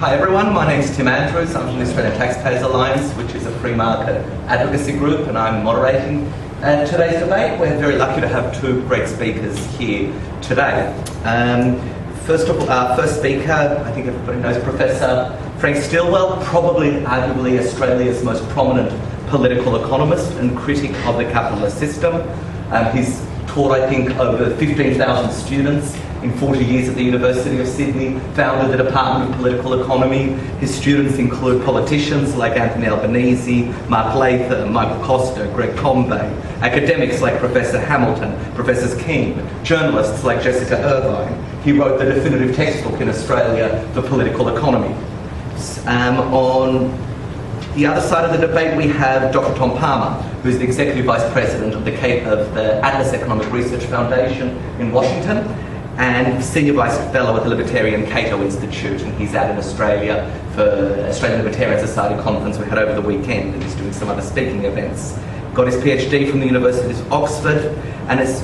Hi everyone, my name's Tim Andrews. I'm from the Australian Taxpayers Alliance, which is a free market advocacy group, and I'm moderating today's debate. We're very lucky to have two great speakers here today. First speaker, I think everybody knows Professor Frank Stilwell, probably arguably Australia's most prominent political economist and critic of the capitalist system. He's taught, I think, over 15,000 students in 40 years at the University of Sydney, founded the Department of Political Economy. His students include politicians like Anthony Albanese, Mark Latham, Michael Costa, Greg Conway, academics like Professor Hamilton, Professors King, journalists like Jessica Irvine. He wrote the definitive textbook in Australia for political economy. On the other side of the debate, we have Dr. Tom Palmer, who's the Executive Vice President of the Atlas Economic Research Foundation in Washington, and Senior Vice Fellow at the Libertarian Cato Institute, and he's out in Australia for Australian Libertarian Society conference we had over the weekend, and he's doing some other speaking events. Got his PhD from the University of Oxford, and has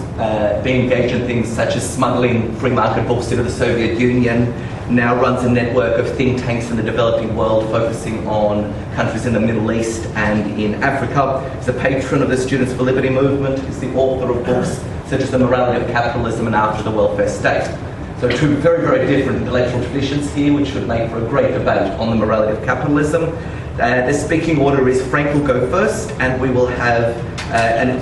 been engaged in things such as smuggling free market books into the Soviet Union. Now runs a network of think tanks in the developing world focusing on countries in the Middle East and in Africa. He's a patron of the Students for Liberty movement. He's the author of books such as The Morality of Capitalism and After the Welfare State. So two very, very different intellectual traditions here, which should make for a great debate on the morality of capitalism. The speaking order is Frank will go first, and we will have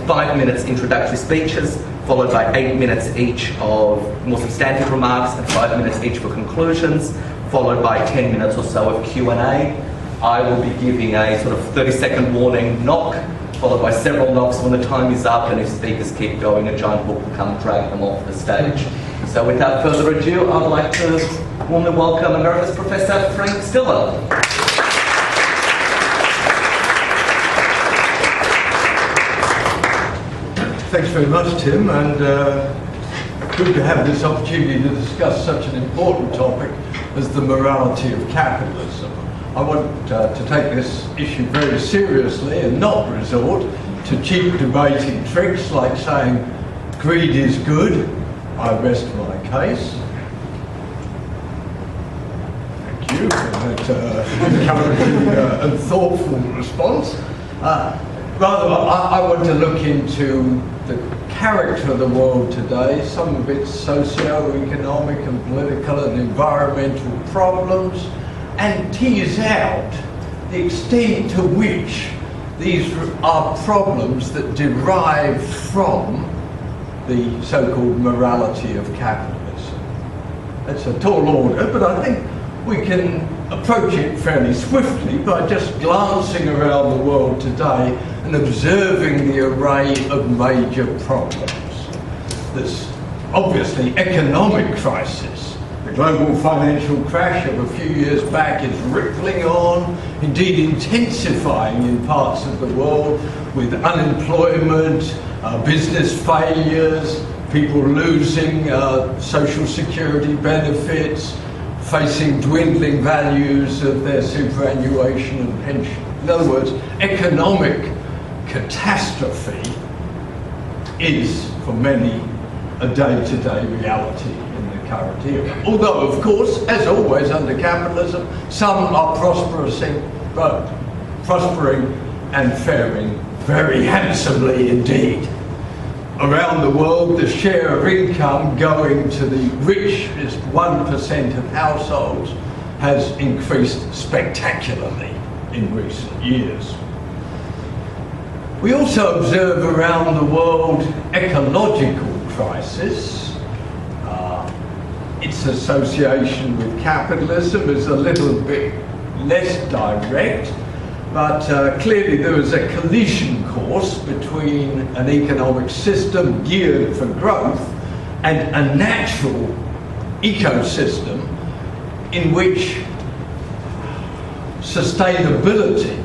5 minutes introductory speeches, followed by 8 minutes each of more substantive remarks and 5 minutes each for conclusions, followed by 10 minutes or so of Q&A. I will be giving a sort of 30-second warning knock, followed by several knocks when the time is up, and if speakers keep going, a giant book will come drag them off the stage. So without further ado, I'd like to warmly welcome Emeritus Professor Frank Stilwell. Thanks very much, Tim, and good to have this opportunity to discuss such an important topic as the morality of capitalism. I want to take this issue very seriously and not resort to cheap debating tricks like saying greed is good. I rest my case. Thank you for that encouraging and thoughtful response. Rather, I want to look into the character of the world today, some of its socio-economic and political and environmental problems, and tease out the extent to which these are problems that derive from the so-called morality of capitalism. It's a tall order, but I think we can approach it fairly swiftly by just glancing around the world today and observing the array of major problems. There's obviously economic crisis. The global financial crash of a few years back is rippling on, indeed intensifying in parts of the world, with unemployment, business failures, people losing social security benefits, facing dwindling values of their superannuation and pension. In other words, economic catastrophe is, for many, a day-to-day reality in the current era. Although, of course, as always under capitalism, some are prospering and faring very handsomely indeed. Around the world, the share of income going to the richest 1% of households has increased spectacularly in recent years. We also observe around the world ecological crisis. Its association with capitalism is a little bit less direct, but clearly there is a collision course between an economic system geared for growth and a natural ecosystem in which sustainability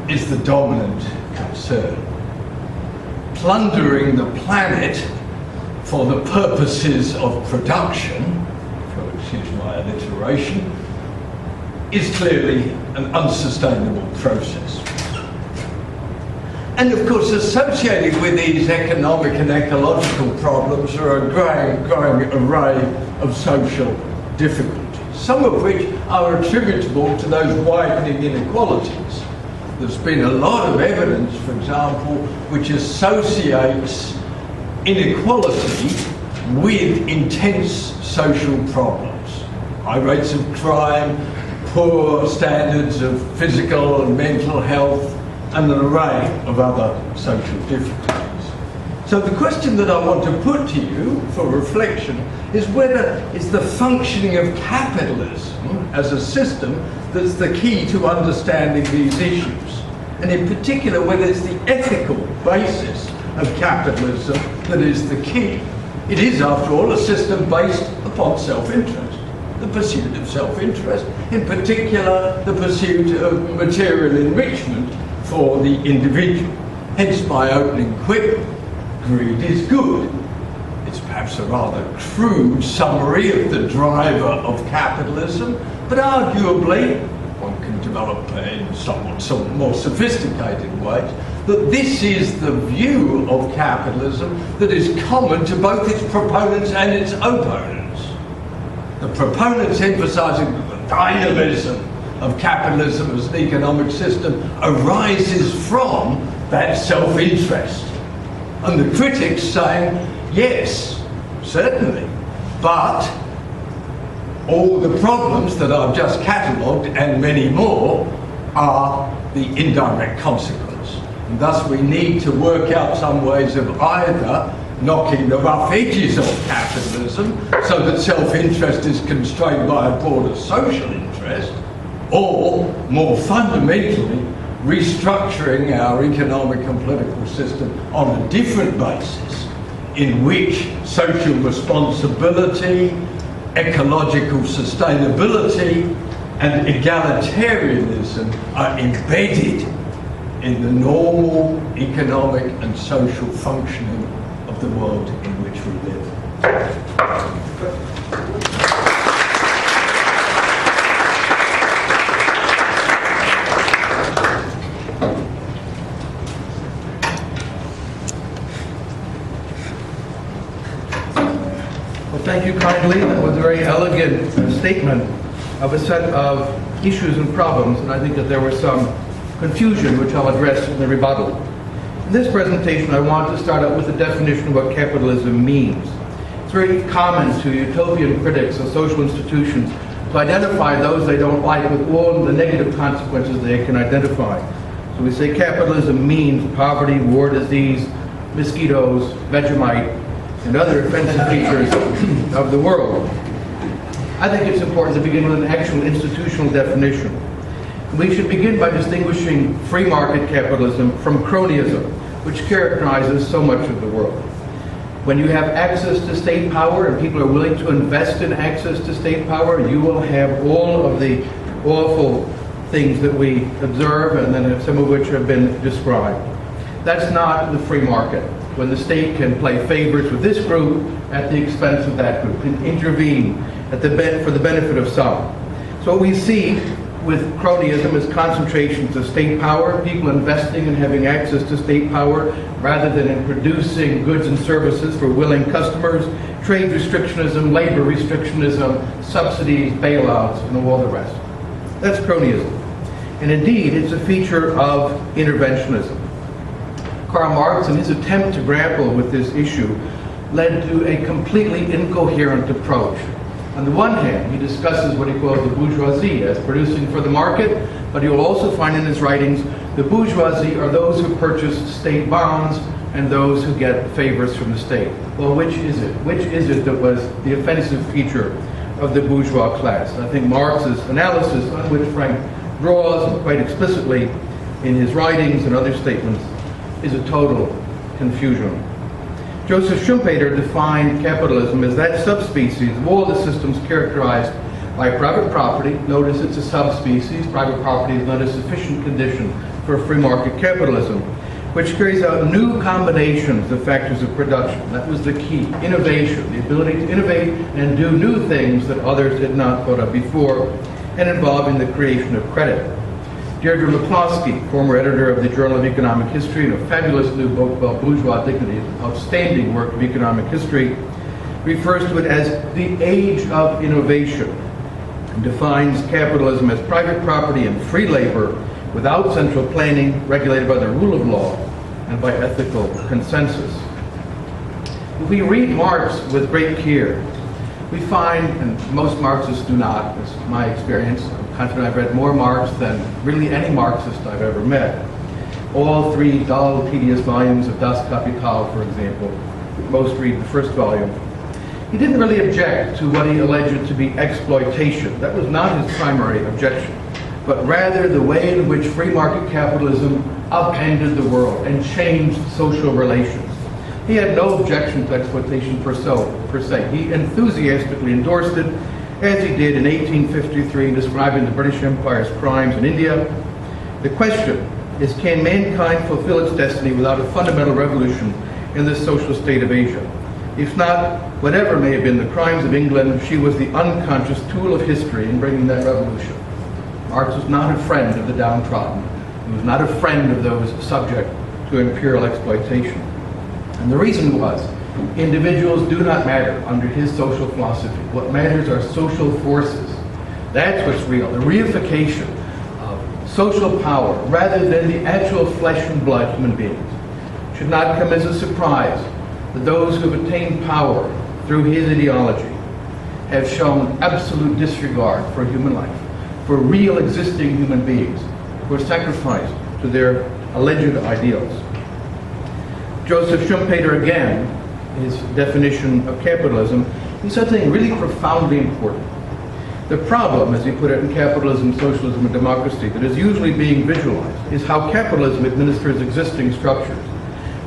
is the dominant concern. Plundering the planet for the purposes of production, if you'll excuse my alliteration, is clearly an unsustainable process. And of course, associated with these economic and ecological problems are a growing array of social difficulties. some of which are attributable to those widening inequalities. There's been a lot of evidence, for example, which associates inequality with intense social problems. High rates of crime, poor standards of physical and mental health, and an array of other social difficulties. So the question that I want to put to you for reflection is whether it's the functioning of capitalism as a system that's the key to understanding these issues. And in particular, whether it's the ethical basis of capitalism that is the key. It is, after all, a system based upon self-interest, the pursuit of self-interest, in particular the pursuit of material enrichment for the individual. Hence my opening quip, greed is good. It's perhaps a rather crude summary of the driver of capitalism, but arguably one can develop in somewhat more sophisticated ways that this is the view of capitalism that is common to both its proponents and its opponents. The proponents emphasizing that the dynamism of capitalism as an economic system arises from that self-interest. And the critics saying, yes, certainly, but all the problems that I've just catalogued and many more are the indirect consequence. And thus we need to work out some ways of either knocking the rough edges of capitalism so that self-interest is constrained by a broader social interest, or more fundamentally restructuring our economic and political system on a different basis in which social responsibility, ecological sustainability and egalitarianism are embedded in the normal economic and social functioning of the world in which we live. Well, thank you kindly. That was a very elegant statement of a set of issues and problems, and I think that there was some confusion which I'll address in the rebuttal. In this presentation, I want to start out with a definition of what capitalism means. It's very common to utopian critics of social institutions to identify those they don't like with all the negative consequences they can identify. So we say capitalism means poverty, war, disease, mosquitoes, Vegemite, and other offensive features of the world. I think it's important to begin with an actual institutional definition. We should begin by distinguishing free market capitalism from cronyism, which characterizes so much of the world. When you have access to state power and people are willing to invest in access to state power, you will have all of the awful things that we observe and then some of which have been described. That's not the free market, when the state can play favorites with this group at the expense of that group, and intervene at for the benefit of some. So what we see with cronyism is concentrations of state power, people investing and having access to state power rather than in producing goods and services for willing customers, trade restrictionism, labor restrictionism, subsidies, bailouts, and all the rest. That's cronyism. And indeed, it's a feature of interventionism. Karl Marx, in his attempt to grapple with this issue, led to a completely incoherent approach. On the one hand, he discusses what he calls the bourgeoisie as producing for the market, but you'll also find in his writings the bourgeoisie are those who purchase state bonds and those who get favors from the state. Well, which is it? Which is it that was the offensive feature of the bourgeois class? I think Marx's analysis, on which Frank draws quite explicitly in his writings and other statements, is a total confusion. Joseph Schumpeter defined capitalism as that subspecies of all the systems characterized by private property. Notice it's a subspecies. Private property is not a sufficient condition for free market capitalism, which carries out new combinations of factors of production. That was the key. Innovation, the ability to innovate and do new things that others had not thought of before, and involving the creation of credit. Deirdre McCloskey, former editor of the Journal of Economic History, and a fabulous new book about bourgeois dignity, outstanding work of economic history, refers to it as the age of innovation. and defines capitalism as private property and free labor without central planning, regulated by the rule of law and by ethical consensus. If we read Marx with great care, we find, and most Marxists do not, it's my experience, I'm confident I've read more Marx than really any Marxist I've ever met. All 3 dull, tedious volumes of Das Kapital, for example, most read the first volume. He didn't really object to what he alleged to be exploitation. That was not his primary objection, but rather the way in which free market capitalism upended the world and changed social relations. He had no objection to exploitation per se. He enthusiastically endorsed it, as he did in 1853 in describing the British Empire's crimes in India. The question is, can mankind fulfill its destiny without a fundamental revolution in the social state of Asia? If not, whatever may have been the crimes of England, she was the unconscious tool of history in bringing that revolution. Marx was not a friend of the downtrodden. He was not a friend of those subject to imperial exploitation. And the reason was, individuals do not matter under his social philosophy. What matters are social forces. That's what's real, the reification of social power rather than the actual flesh and blood human beings. It should not come as a surprise that those who have attained power through his ideology have shown absolute disregard for human life, for real existing human beings who are sacrificed to their alleged ideals. Joseph Schumpeter, again, his definition of capitalism, he said something really profoundly important. The problem, as he put it in Capitalism, Socialism, and Democracy, that is usually being visualized, is how capitalism administers existing structures,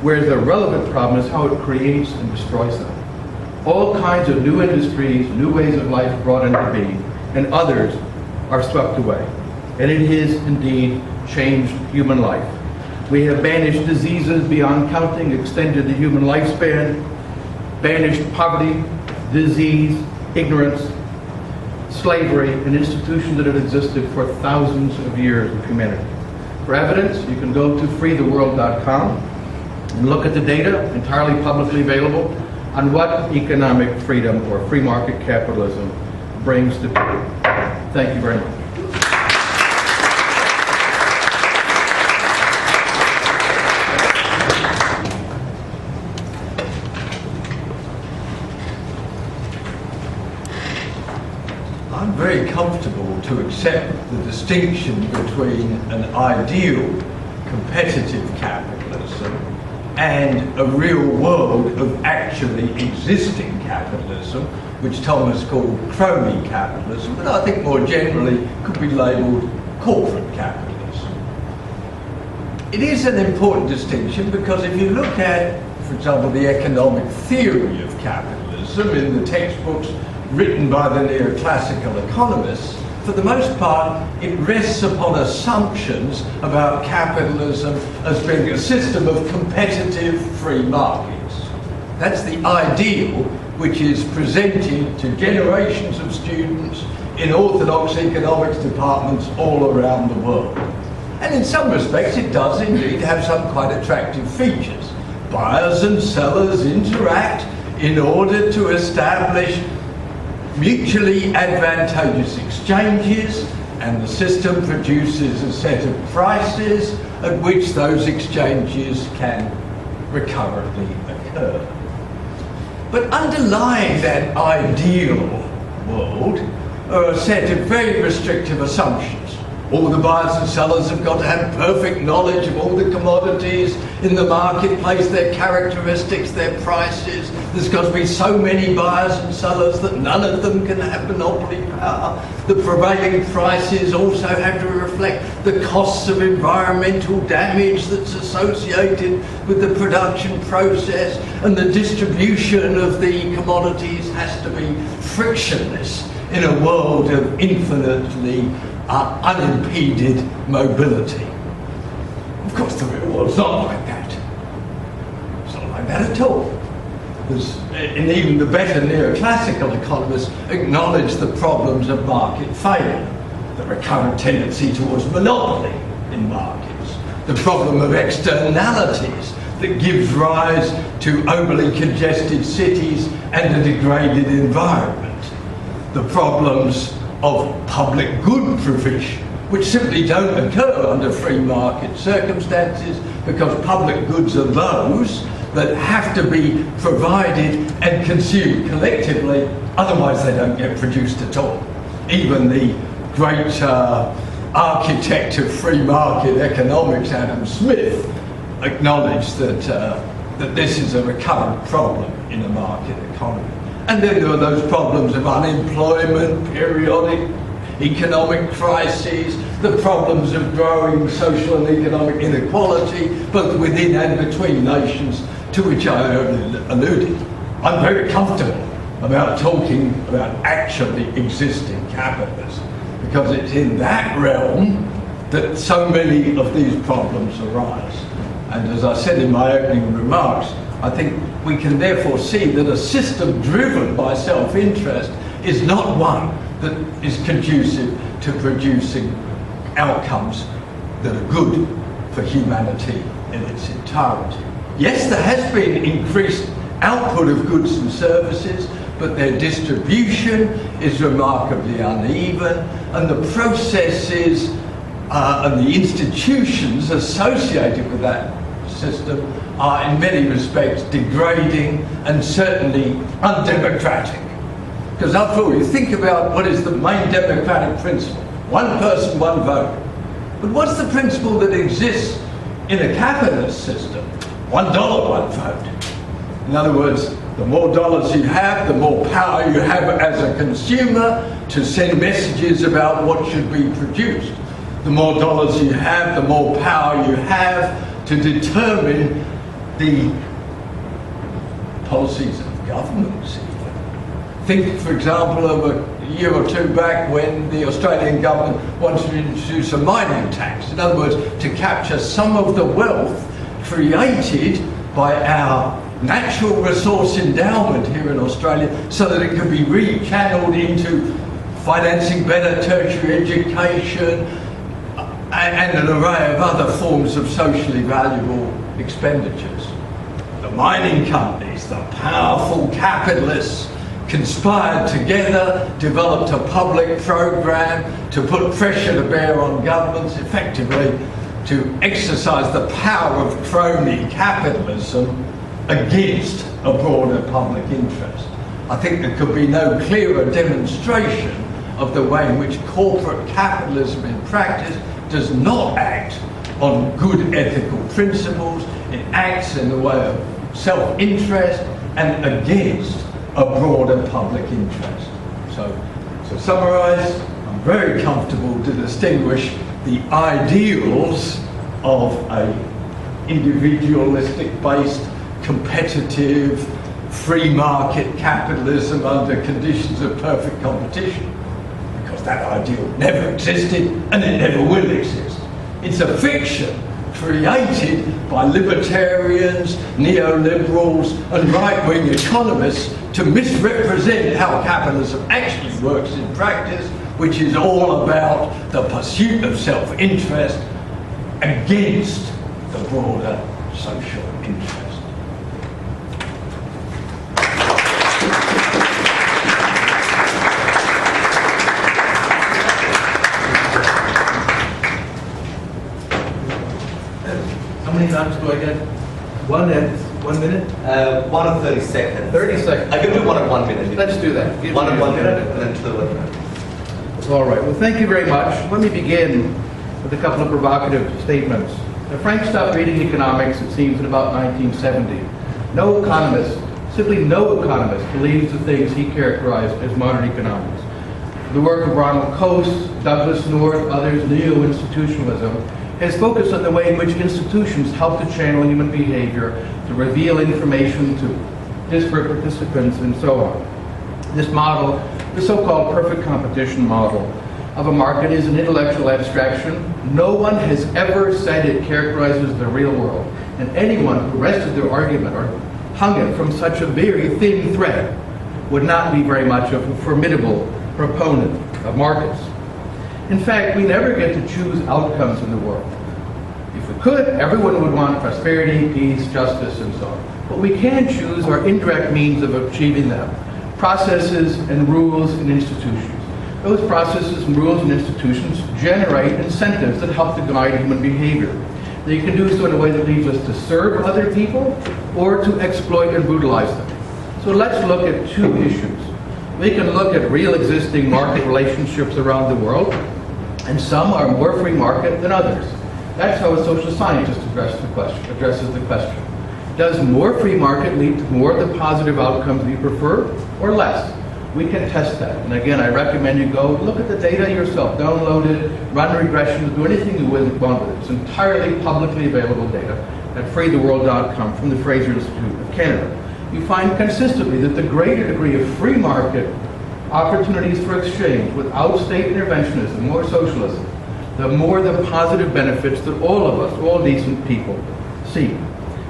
whereas the relevant problem is how it creates and destroys them. All kinds of new industries, new ways of life brought into being, and others are swept away. And it has indeed changed human life. We have banished diseases beyond counting, extended the human lifespan, banished poverty, disease, ignorance, slavery, an institution that had existed for thousands of years of humanity. For evidence, you can go to freetheworld.com and look at the data, entirely publicly available, on what economic freedom or free market capitalism brings to people. Thank you very much. I'm very comfortable to accept the distinction between an ideal competitive capitalism and a real world of actually existing capitalism, which Thomas called crony capitalism, but I think more generally could be labelled corporate capitalism. It is an important distinction because if you look at, for example, the economic theory of capitalism in the textbooks written by the neoclassical economists, for the most part, it rests upon assumptions about capitalism as being a system of competitive free markets. That's the ideal which is presented to generations of students in orthodox economics departments all around the world. And in some respects, it does indeed have some quite attractive features. Buyers and sellers interact in order to establish mutually advantageous exchanges, and the system produces a set of prices at which those exchanges can recurrently occur. But underlying that ideal world are a set of very restrictive assumptions. All the buyers and sellers have got to have perfect knowledge of all the commodities in the marketplace, their characteristics, their prices. There's got to be so many buyers and sellers that none of them can have monopoly power. The prevailing prices also have to reflect the costs of environmental damage that's associated with the production process, and the distribution of the commodities has to be frictionless in a world of infinitely unimpeded mobility. Of course, the real world's not like that. It's not like that at all. And even the better neoclassical economists acknowledge the problems of market failure, the recurrent tendency towards monopoly in markets, the problem of externalities that gives rise to overly congested cities and a degraded environment, the problems of public good provision, which simply don't occur under free market circumstances, because public goods are those that have to be provided and consumed collectively, otherwise they don't get produced at all. Even the great architect of free market economics, Adam Smith, acknowledged that this is a recurrent problem in a market economy. And then there are those problems of unemployment, periodic economic crises, the problems of growing social and economic inequality, both within and between nations, to which I alluded. I'm very comfortable about talking about actually existing capitalism, because it's in that realm that so many of these problems arise. And as I said in my opening remarks, I think we can therefore see that a system driven by self-interest is not one that is conducive to producing outcomes that are good for humanity in its entirety. Yes, there has been increased output of goods and services, but their distribution is remarkably uneven, and the processes and the institutions associated with that system are in many respects degrading and certainly undemocratic. Because after all, you think about what is the main democratic principle: one person, one vote. But what's the principle that exists in a capitalist system? $1, one vote. In other words, the more dollars you have, the more power you have as a consumer to send messages about what should be produced. The more dollars you have, the more power you have to determine the policies of governments. Think, for example, of a year or two back when the Australian government wanted to introduce a mining tax. In other words, to capture some of the wealth created by our natural resource endowment here in Australia, so that it could be rechanneled into financing better tertiary education and an array of other forms of socially valuable expenditures. The mining companies, the powerful capitalists, conspired together, developed a public program to put pressure to bear on governments, effectively to exercise the power of crony capitalism against a broader public interest. I think there could be no clearer demonstration of the way in which corporate capitalism in practice does not act on good ethical principles. It acts in the way of self-interest and against a broader public interest. So to summarise, I'm very comfortable to distinguish the ideals of a individualistic-based, competitive, free market capitalism under conditions of perfect competition, because that ideal never existed and it never will exist. It's a fiction created by libertarians, neoliberals and right-wing economists to misrepresent how capitalism actually works in practice, which is all about the pursuit of self-interest against the broader social interest. How many times do I get? One and 1 minute? 1 and 30 seconds. 30 seconds. I can do 1 and 1 minute. Let's do that. One and 1 minute, and then 2 and 1 minute. All right. Well, thank you very much. Let me begin with a couple of provocative statements. Now, Frank stopped reading economics, it seems, in about 1970. No economist, simply no economist, believes the things he characterized as modern economics. The work of Ronald Coase, Douglas North, others, neo-institutionalism, has focused on the way in which institutions help to channel human behavior, to reveal information to disparate participants, and so on. This model, the so-called perfect competition model of a market, is an intellectual abstraction. No one has ever said it characterizes the real world, and anyone who rested their argument or hung it from such a very thin thread would not be very much of a formidable proponent of markets. In fact, we never get to choose outcomes in the world. If we could, everyone would want prosperity, peace, justice, and so on. What we can choose are indirect means of achieving them: processes and rules and institutions. Those processes, rules, and institutions generate incentives that help to guide human behavior. They can do so in a way that leads us to serve other people or to exploit and brutalize them. So let's look at two issues. We can look at real existing market relationships around the world, and some are more free market than others. That's how a social scientist addresses the question. Does more free market lead to more of the positive outcomes we prefer, or less? We can test that. And again, I recommend you go look at the data yourself, download it, run regressions, do anything you want with it. It's entirely publicly available data at freetheworld.com from the Fraser Institute of Canada. You find consistently that the greater degree of free market opportunities for exchange without state interventionism or socialism, the more the positive benefits that all of us, all decent people, see.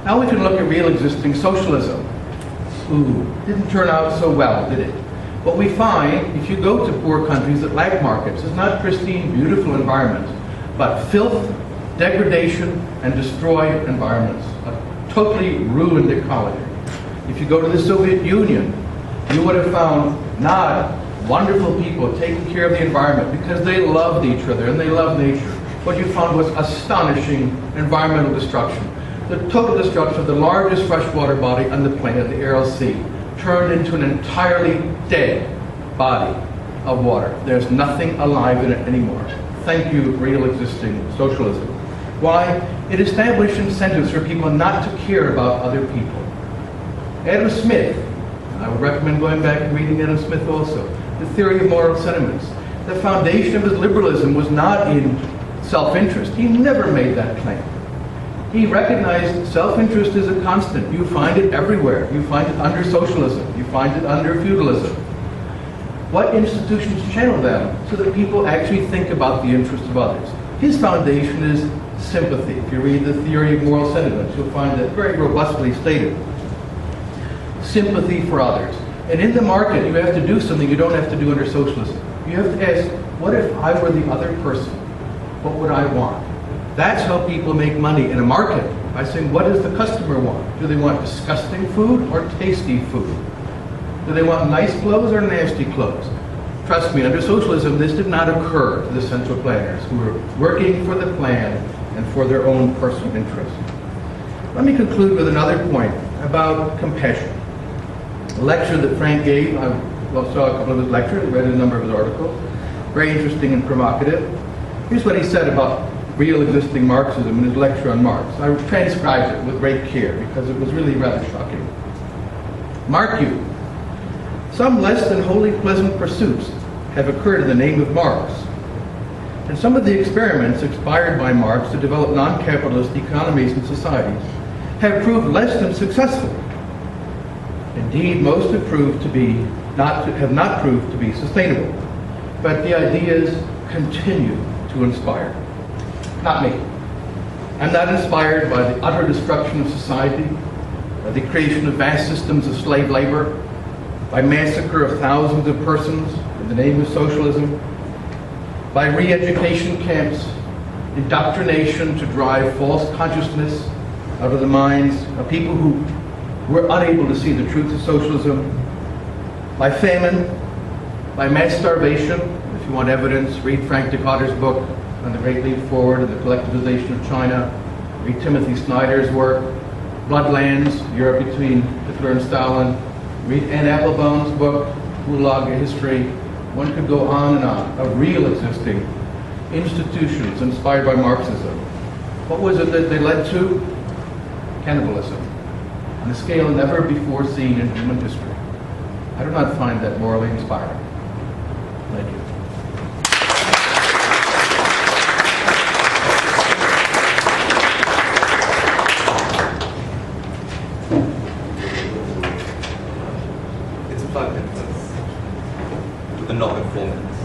Now we can look at real existing socialism. Ooh, didn't turn out so well, did it? What we find, if you go to poor countries that lack markets, is not pristine, beautiful environments, but filth, degradation, and destroyed environments, a totally ruined ecology. If you go to the Soviet Union, you would have found not wonderful people taking care of the environment because they loved each other and they loved nature. What you found was astonishing environmental destruction. The total destruction of the largest freshwater body on the planet, the Aral Sea, turned into an entirely dead body of water. There's nothing alive in it anymore. Thank you, real existing socialism. Why? It established incentives for people not to care about other people. Adam Smith, I would recommend going back and reading Adam Smith also, The Theory of Moral Sentiments. The foundation of his liberalism was not in self-interest. He never made that claim. He recognized self-interest is a constant. You find it everywhere. You find it under socialism. You find it under feudalism. What institutions channel that so that people actually think about the interests of others? His foundation is sympathy. If you read The Theory of Moral Sentiments, you'll find that very robustly stated. Sympathy for others. And in the market, you have to do something you don't have to do under socialism. You have to ask, what if I were the other person? What would I want? That's how people make money in a market, by saying, what does the customer want? Do they want disgusting food or tasty food? Do they want nice clothes or nasty clothes? Trust me, under socialism, this did not occur to the central planners who were working for the plan and for their own personal interest. Let me conclude with another point about compassion. A lecture that Frank gave, I saw a couple of his lectures, read a number of his articles, very interesting and provocative. Here's what he said about real existing Marxism in his lecture on Marx. I transcribed it with great care because it was really rather shocking. Mark you, some less than wholly pleasant pursuits have occurred in the name of Marx. And some of the experiments inspired by Marx to develop non-capitalist economies and societies have proved less than successful. Indeed, most have not proved to be sustainable. But the ideas continue to inspire. Not me. I'm not inspired by the utter destruction of society, by the creation of vast systems of slave labor, by massacre of thousands of persons in the name of socialism, by re-education camps, indoctrination to drive false consciousness out of the minds of people who were unable to see the truth of socialism, by famine, by mass starvation. If you want evidence, read Frank DeCotter's book on the Great Leap Forward and the collectivization of China, read Timothy Snyder's work, Bloodlands, Europe between Hitler and Stalin, read Anne Applebaum's book, Gulag History. One could go on and on of real existing institutions inspired by Marxism. What was it that they led to? Cannibalism, on a scale never before seen in human history. I do not find that morally inspiring. Thank you. It's 5 minutes. With a knock at 4 minutes.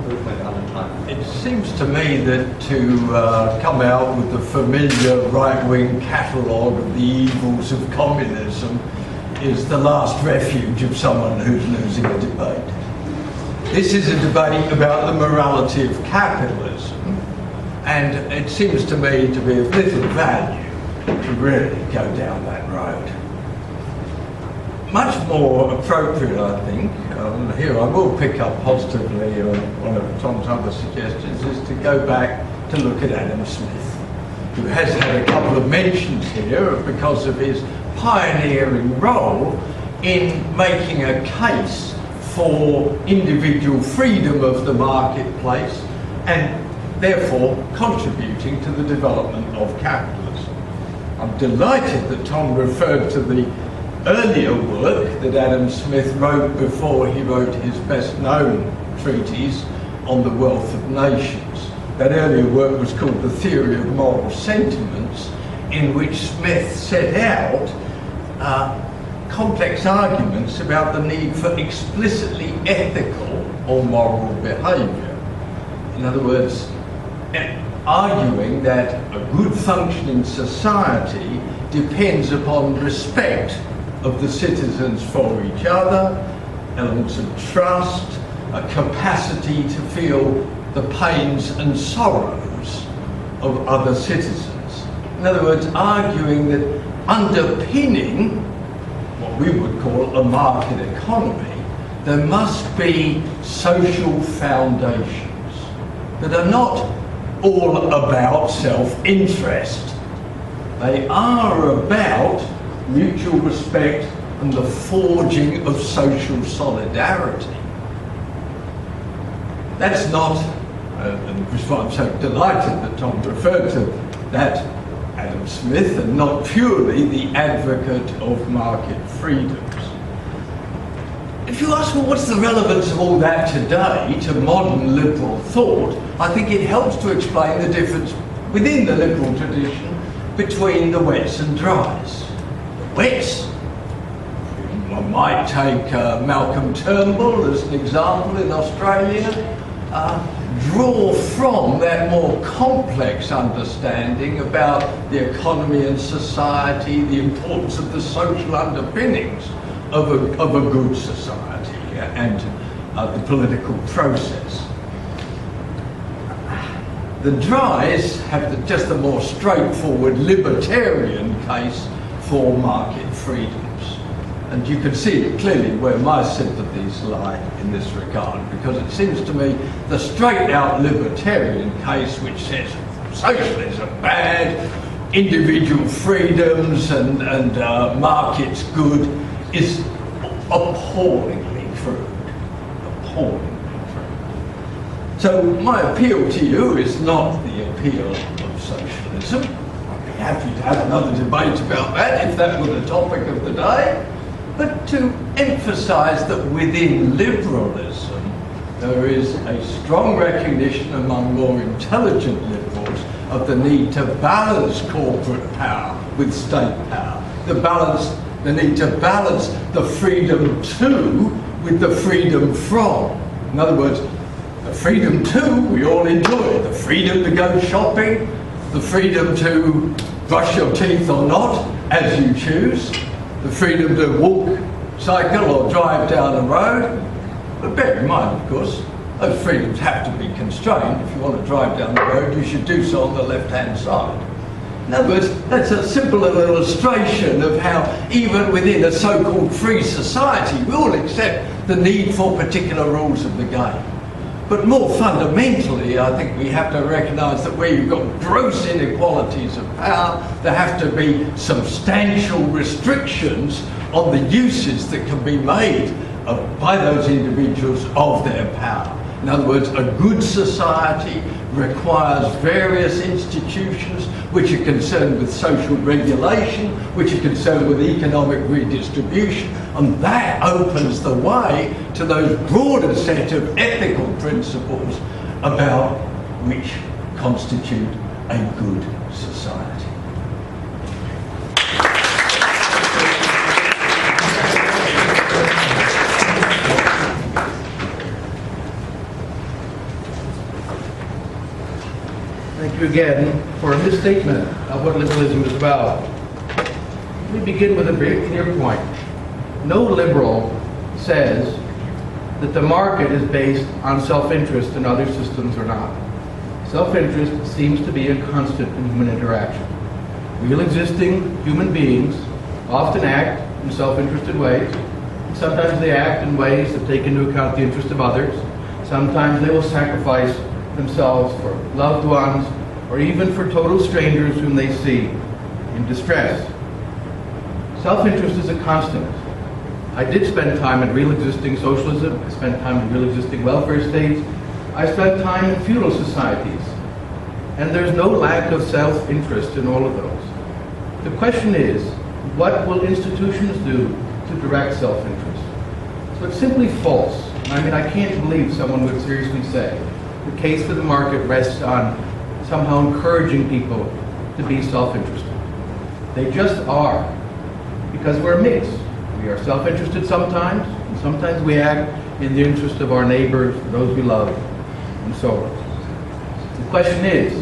We've went under time. It seems to me that to come out with the familiar right-wing catalogue of the evils of communism is the last refuge of someone who's losing a debate. This is a debate about the morality of capitalism, and it seems to me to be of little value to really go down that road. much more appropriate, I think, here I will pick up positively on one of Tom's other suggestions, is to go back to look at Adam Smith, who has had a couple of mentions here because of his pioneering role in making a case for individual freedom of the marketplace and therefore contributing to the development of capitalism. I'm delighted that Tom referred to the earlier work that Adam Smith wrote before he wrote his best-known treatise on the wealth of nations. That earlier work was called The Theory of Moral Sentiments, in which Smith set out complex arguments about the need for explicitly ethical or moral behaviour. In other words, arguing that a good functioning society depends upon respect of the citizens for each other, elements of trust, a capacity to feel the pains and sorrows of other citizens. In other words, arguing that underpinning what we would call a market economy, there must be social foundations that are not all about self-interest. They are about mutual respect and the forging of social solidarity. That's not, and which is why I'm so delighted that Tom referred to that Adam Smith, and not purely the advocate of market freedoms. If you ask, well, what's the relevance of all that today to modern liberal thought, I think it helps to explain the difference within the liberal tradition between the wets and dries. The wets, one might take Malcolm Turnbull as an example in Australia, draw from that more complex understanding about the economy and society, the importance of the social underpinnings of a good society and the political process. The dries have just a more straightforward libertarian case for market freedoms. And you can see it clearly where my sympathies lie in this regard, because it seems to me the straight-out libertarian case, which says socialism bad, individual freedoms and markets good, is appallingly crude. Appallingly crude. So my appeal to you is not the appeal of socialism. I'd be happy to have another debate about that if that were the topic of the day. But to emphasise that within liberalism there is a strong recognition among more intelligent liberals of the need to balance corporate power with state power, the need to balance the freedom to with the freedom from. In other words, the freedom to we all enjoy, the freedom to go shopping, the freedom to brush your teeth or not, as you choose, the freedom to walk, cycle or drive down a road. But bear in mind, of course, those freedoms have to be constrained. If you want to drive down the road, you should do so on the left-hand side. In other words, that's a simple illustration of how even within a so-called free society, we all accept the need for particular rules of the game. But more fundamentally, I think we have to recognise that where you've got gross inequalities of power, there have to be substantial restrictions on the uses that can be made by those individuals of their power. In other words, a good society requires various institutions which are concerned with social regulation, which are concerned with economic redistribution, and that opens the way to those broader set of ethical principles about which constitute a good society. Thank you again for a misstatement of what liberalism is about. Let me begin with a very clear point. No liberal says that the market is based on self-interest and other systems are not. Self-interest seems to be a constant in human interaction. Real existing human beings often act in self-interested ways. Sometimes they act in ways that take into account the interest of others. Sometimes they will sacrifice themselves for loved ones or even for total strangers whom they see in distress. Self-interest is a constant. I did spend time in real existing socialism. I spent time in real existing welfare states. I spent time in feudal societies. And there's no lack of self-interest in all of those. The question is, what will institutions do to direct self-interest? So it's simply false. I mean, I can't believe someone would seriously say the case for the market rests on somehow encouraging people to be self-interested. They just are, because we're a mix. We are self-interested sometimes, and sometimes we act in the interest of our neighbors, those we love, and so on. The question is,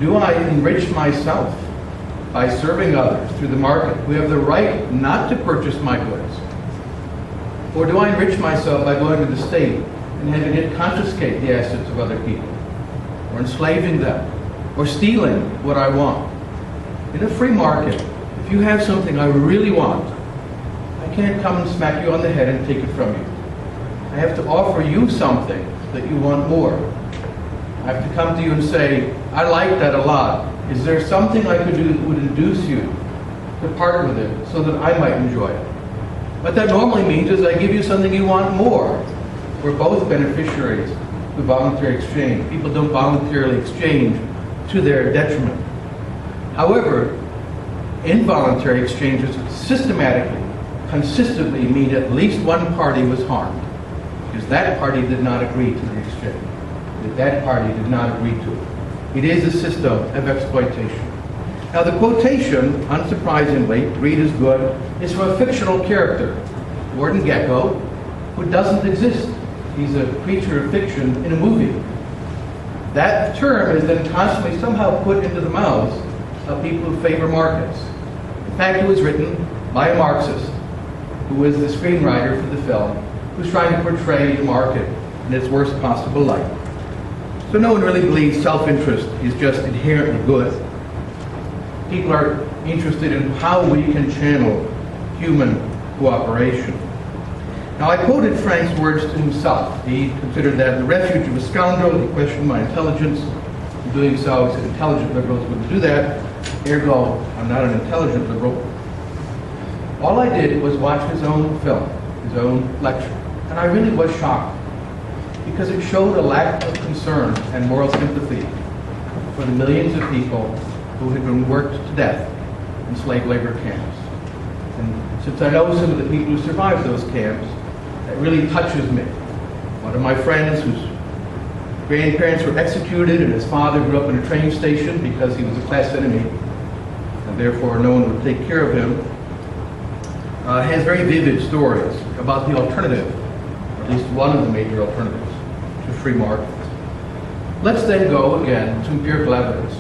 do I enrich myself by serving others through the market who have the right not to purchase my goods? Or do I enrich myself by going to the state and having it confiscate the assets of other people, or enslaving them, or stealing what I want? In a free market, if you have something I really want, I can't come and smack you on the head and take it from you. I have to offer you something that you want more. I have to come to you and say, I like that a lot. Is there something I could do that would induce you to part with it so that I might enjoy it? What that normally means is I give you something you want more. We're both beneficiaries of voluntary exchange. People don't voluntarily exchange to their detriment. However, involuntary exchanges systematically, consistently mean at least one party was harmed, because that party did not agree to the exchange. That party did not agree to it. It is a system of exploitation. Now the quotation, unsurprisingly, read as good, is from a fictional character, Gordon Gekko, who doesn't exist. He's a creature of fiction in a movie. That term is then constantly somehow put into the mouths of people who favor markets. In fact, it was written by a Marxist, who was the screenwriter for the film, who's trying to portray the market in its worst possible light. So no one really believes self-interest is just inherently good. People are interested in how we can channel human cooperation. Now, I quoted Frank's words to himself. He considered that the refuge of a scoundrel. He questioned my intelligence. In doing so, he said intelligent liberals wouldn't do that. Ergo, I'm not an intelligent liberal. All I did was watch his own film, his own lecture. And I really was shocked, because it showed a lack of concern and moral sympathy for the millions of people who had been worked to death in slave labor camps. And since I know some of the people who survived those camps, that really touches me. One of my friends whose grandparents were executed and his father grew up in a train station because he was a class enemy, and therefore no one would take care of him, has very vivid stories about the alternative, or at least one of the major alternatives, to free markets. Let's then go again to empirical evidence,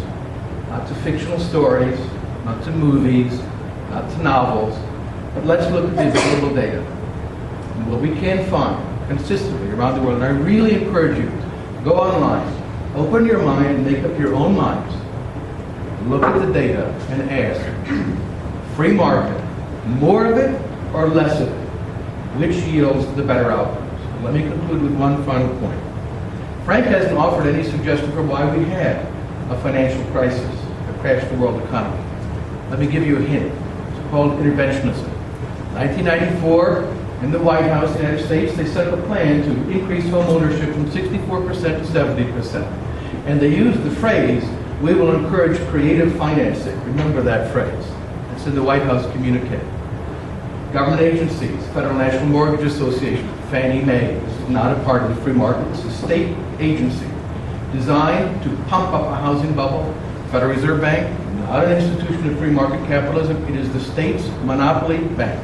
not to fictional stories, not to movies, not to novels, but let's look at the available data. And what we can find consistently around the world, and I really encourage you, go online, open your mind and make up your own minds. Look at the data and ask, free market, more of it or less of it? Which yields the better outcomes? And let me conclude with one final point. Frank hasn't offered any suggestion for why we had a financial crisis that crashed the world economy. Let me give you a hint. It's called interventionism. 1994, in the White House, in the United States, they set up a plan to increase home ownership from 64% to 70%. And they used the phrase, we will encourage creative financing. Remember that phrase. It's in the White House communique. Government agencies, Federal National Mortgage Association, Fannie Mae, this is not a part of the free market, this is a state agency designed to pump up a housing bubble. Federal Reserve Bank, not an institution of free market capitalism, it is the state's monopoly bank.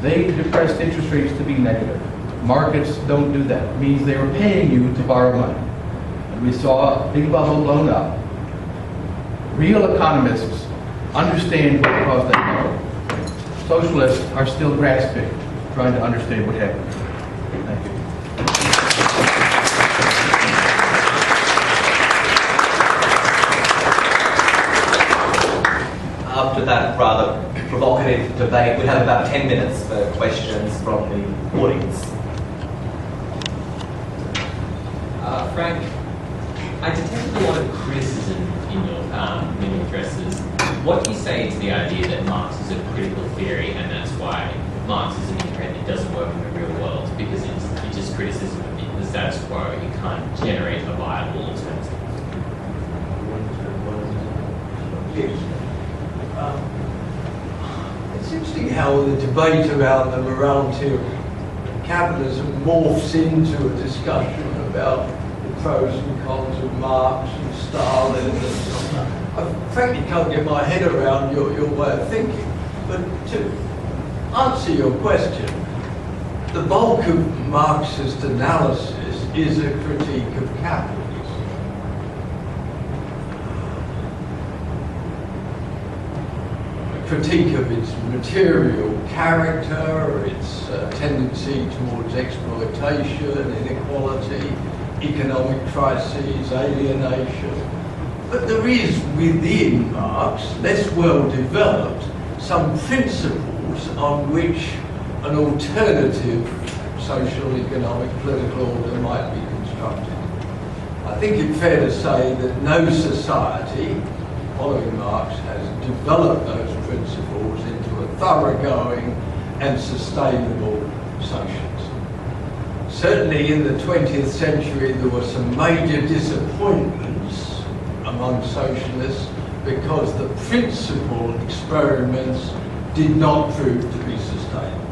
They depressed interest rates to be negative. Markets don't do that. It means they were paying you to borrow money. And we saw a big bubble blown up. Real economists understand what caused that bubble. Socialists are still grasping, trying to understand what happened. Thank you. After that rather provocative debate. We have about 10 minutes for questions from the audience. Frank, I detected a lot of criticism in your addresses. What do you say to the idea that Marx is a critical theory and that's why Marxism inherently doesn't work in the real world, because it's just criticism of the status quo, you can't generate a viable alternative? Yes. It's interesting how the debate around the morality of capitalism morphs into a discussion about the pros and cons of Marx and Stalin and so on. I frankly can't get my head around your way of thinking. But to answer your question, the bulk of Marxist analysis is a critique of capitalism. Critique of its material character, its tendency towards exploitation, inequality, economic crises, alienation. But there is within Marx, less well developed, some principles on which an alternative social, economic, political order might be constructed. I think it's fair to say that no society following Marx has developed those principles into a thoroughgoing and sustainable socialism. Certainly in the 20th century there were some major disappointments among socialists because the principal experiments did not prove to be sustainable.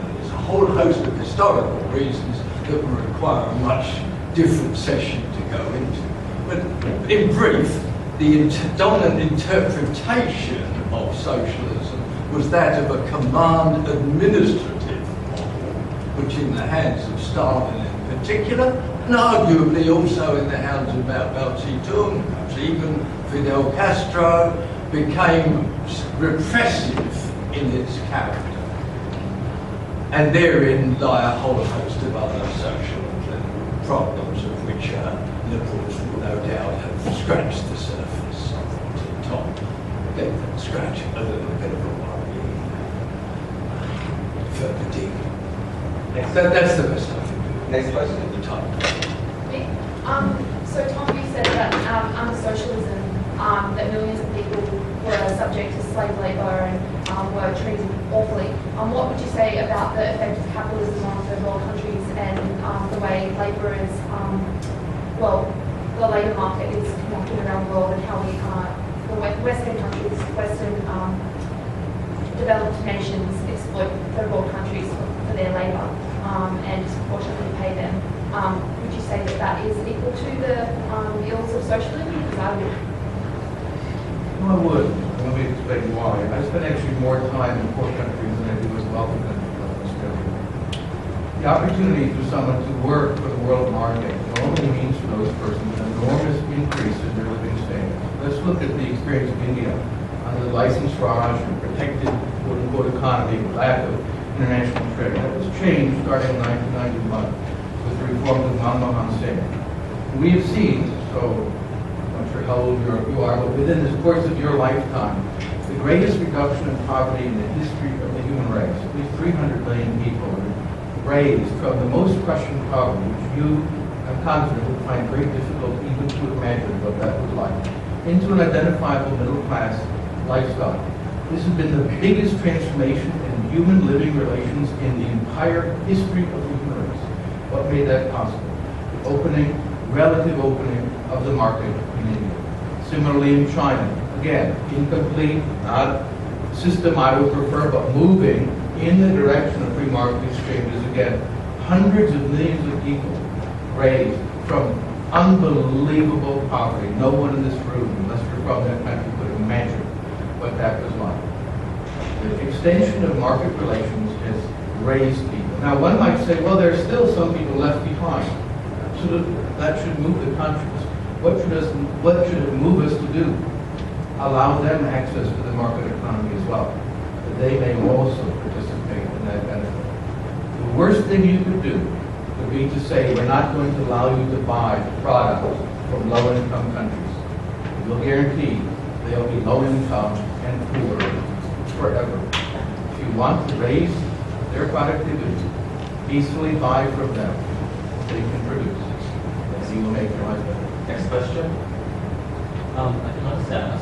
And there's a whole host of historical reasons that would require a much different session to go into. But in brief, the dominant interpretation of socialism was that of a command administrative model, which in the hands of Stalin in particular, and arguably also in the hands of Mao Zedong, perhaps even Fidel Castro, became repressive in its character. And therein lie a whole host of other social and political problems of which liberals will no doubt have scratched the surface somewhat to the top. They scratch a little bit of a worrying further deep. That's the best I can do. Next question. At the time. So Tom, you said that under socialism, that millions of people were subject to slave labour and were treated awfully. What would you say about the effect of capitalism on third world countries and the way labour is, the labour market is conducted around the world, and how we, the Western countries, Western developed nations exploit third world countries for their labour and disproportionately pay them? Would you say that that is equal to the ills of socialism? Because I would. No, I would. Let me explain why. I spend actually more time in poor countries than I do in wealthy countries like Australia. The opportunity for someone to work for the world market normally means for those persons an enormous increase in their living standards. Let's look at the experience of India under the license Raj and protected quote-unquote economy, lack of international trade. That was changed starting in 1991 with the reforms of Manmohan Singh. We have seen, so I'm not sure how old you are, but within the course of your lifetime, the greatest reduction in poverty in the history of the human race. At least 300 million people are raised from the most crushing poverty, which you, I'm confident, would find very difficult even to imagine what that was like, into an identifiable middle class lifestyle. This has been the biggest transformation in human living relations in the entire history of the human race. What made that possible? The relative opening of the market in India. Similarly in China, again, incomplete, not system I would prefer, but moving in the direction of free market exchanges. Again, hundreds of millions of people raised from unbelievable poverty. No one in this room, unless you're from that country, could imagine what that was like. The extension of market relations has raised people. Now, one might say, well, there's still some people left behind. That should move the conscience. What should it move us to do? Allow them access to the market economy as well, that they may also participate in that benefit. The worst thing you could do would be to say, we're not going to allow you to buy products from low-income countries. We'll guarantee they'll be low-income and poor forever. If you want to raise their productivity, peacefully buy from them what they can produce, and you will make your life better. Next question. I can understand, I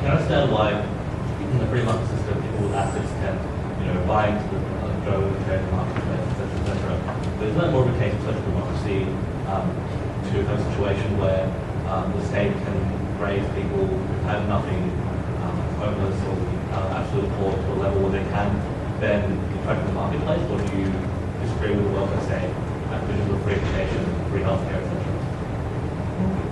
can understand why in the free market system people with assets can, buy into the go and trade the marketplace, etc. But isn't that more of a case of social democracy to a situation where the state can raise people who have nothing, homeless or absolute poor to a level where they can then interact with the marketplace? Or do you disagree with the welfare state and vision of free education, free healthcare, etc.?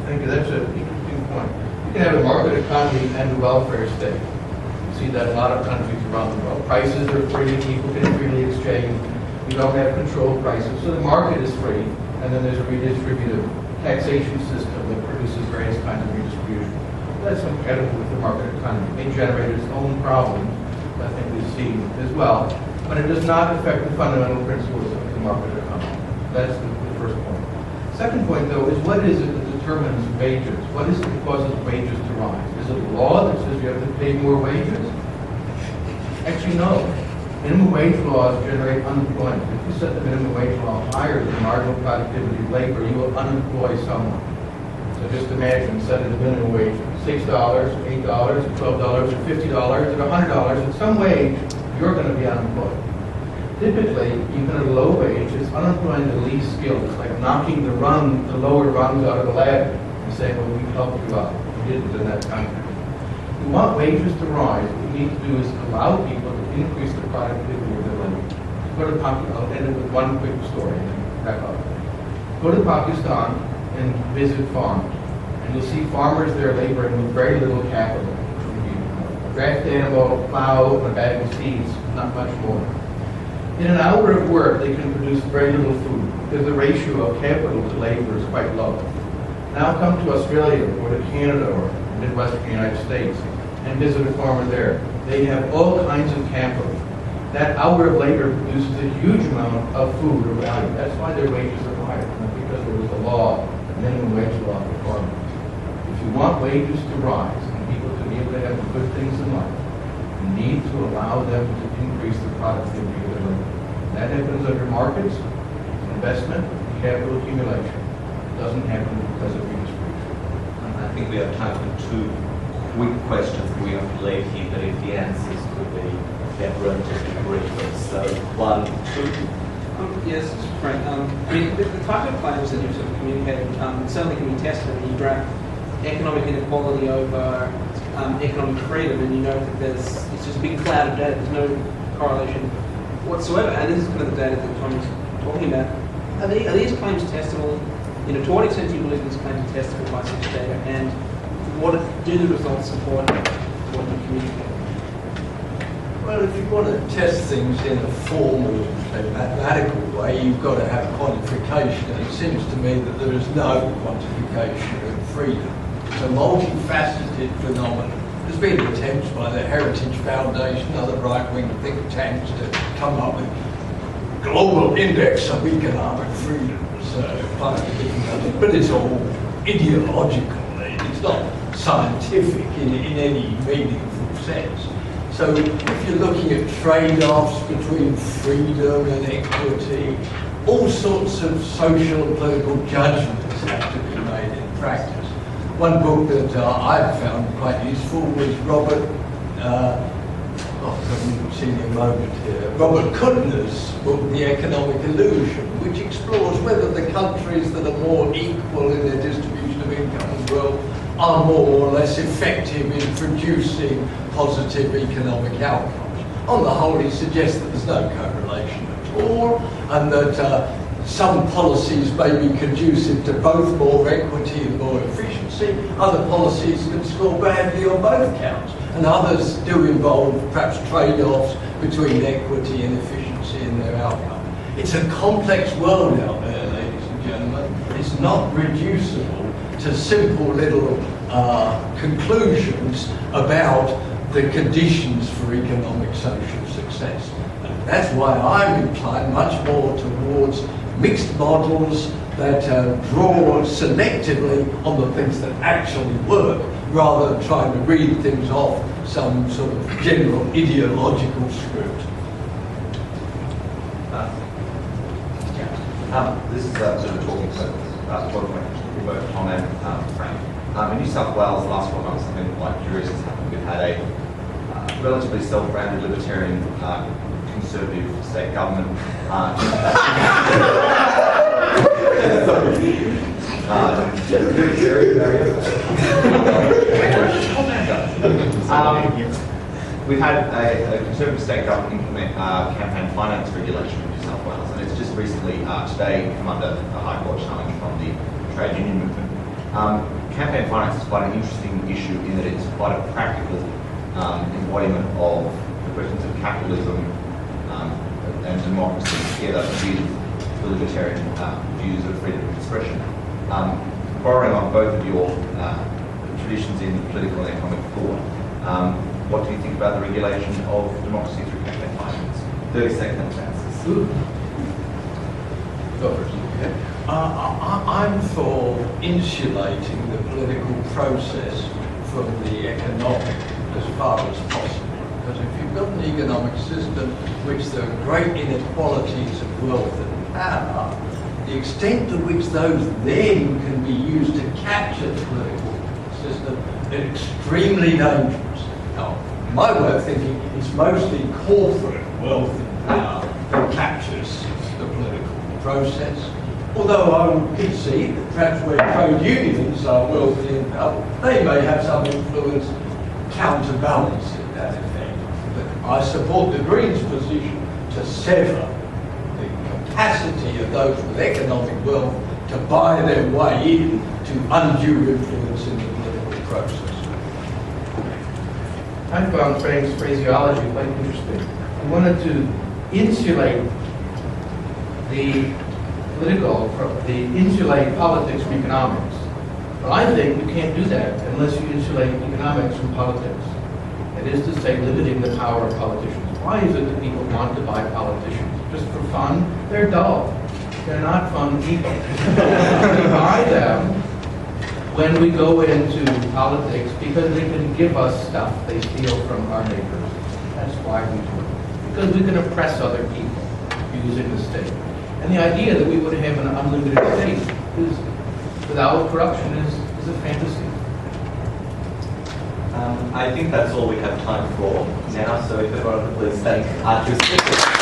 Thank you. That's an interesting point. You can have a market economy and a welfare state. You see that in a lot of countries around the world. Prices are free, people can freely exchange. You don't have controlled prices. So the market is free, and then there's a redistributive taxation system that produces various kinds of redistribution. That's compatible with the market economy. It may generate its own problems, I think we've seen as well, but it does not affect the fundamental principles of the market economy. That's the first point. Second point, though, is what is it that determines wages? What is it that causes wages to rise? Is it a law that says you have to pay more wages? Actually, no. Minimum wage laws generate unemployment. If you set the minimum wage law higher than marginal productivity of labor, you will unemploy someone. So just imagine setting the minimum wage at $6, $8, $12, or $50, at $100, at some wage, you're going to be unemployed. Typically, even at a low wage, it's unemploying the least skilled. It's like knocking the lower rungs out of the ladder and saying, well, we helped you out. We didn't in that country. If you want wages to rise, what you need to do is allow people to increase the productivity of their labor. Go to Pakistan, I'll end it with one quick story and then wrap up. Go to Pakistan and visit farms, and you'll see farmers there laboring with very little capital. A draft animal, a plow, and a bag of seeds, not much more. In an hour of work, they can produce very little food because the ratio of capital to labor is quite low. Now come to Australia or to Canada or the Midwestern United States and visit a farmer there. They have all kinds of capital. That hour of labor produces a huge amount of food or value. That's why their wages are higher, not because there was a law, a minimum wage law for farmers. If you want wages to rise and people to be able to have the good things in life, you need to allow them to increase the productivity of their labor. That happens under markets, investment, capital accumulation. It doesn't happen because of redistribution. I think we have time for two quick questions we have to leave here, but if the answers could be relatively brief. So, 1, 2. Yes, Frank. The type of claims that you've sort of communicated certainly can be tested. I mean, you graph economic inequality over economic freedom, and you know that it's just a big cloud of data. There's no correlation whatsoever. And this is kind of the data that Tom's talking about. Are these claims testable? To what extent do you believe these claims are testable by such data? And do the results support what you communicate? Well, if you want to test things in a formal, mathematical way, you've got to have quantification. And it seems to me that there is no quantification of freedom. It's a multifaceted phenomenon. There's been attempts by the Heritage Foundation and other right-wing think tanks to come up with global index of economic freedoms, but it's all ideological. It's not scientific in any meaningful sense. So if you're looking at trade-offs between freedom and equity, all sorts of social and political judgments have to be made in practice. One book that I've found quite useful was Robert Kuttner's book, The Economic Illusion, which explores whether the countries that are more equal in their distribution of income as well are more or less effective in producing positive economic outcomes. On the whole, he suggests that there's no correlation at all, and that some policies may be conducive to both more equity and more efficiency. Other policies can score badly on both counts, and others do involve perhaps trade-offs between equity and efficiency in their outcome. It's a complex world out there, ladies and gentlemen. It's not reducible to simple little conclusions about the conditions for economic social success. And that's why I'm inclined much more towards mixed models that draw selectively on the things that actually work, rather than trying to read things off some sort of general ideological script. This is sort of talking to both Tom and Frank. In New South Wales, the last 12 months, something quite curious has happened. We've had a relatively self-branded libertarian conservative state government. We've had a conservative state government implement campaign finance regulation in New South Wales, and it's just recently, today, come under a High Court challenge from the trade union movement. Campaign finance is quite an interesting issue in that it's quite a practical embodiment of the questions of capitalism and democracy together with the libertarian views of freedom of expression. Borrowing on both of your traditions in political and economic thought, what do you think about the regulation of democracy through campaign finance? 30 seconds answers. Go first. I'm for insulating the political process from the economic as far as possible. Because if you've got an economic system which there are great inequalities of wealth and power, the extent to which those then can be used to capture the political system is extremely dangerous. Now, my way of thinking is mostly corporate wealth and power that captures the political process. Although I would concede that perhaps where trade unions are wealthy and powerful, they may have some influence counterbalancing that effect. But I support the Greens' position to sever the capacity of those with economic wealth to buy their way in to undue influence in the political process. I found Frank's phraseology quite interesting. He wanted to insulate insulate politics from economics. But I think you can't do that unless you insulate economics from politics. That is to say, limiting the power of politicians. Why is it that people want to buy politicians? Just for fun? They're dull. They're not fun people. We buy them when we go into politics because they can give us stuff they steal from our neighbors. That's why we do it. Because we can oppress other people using the state. And the idea that we would have an unlimited state is, without corruption is a fantasy. I think that's all we have time for now, so if everyone could please thank our two speakers.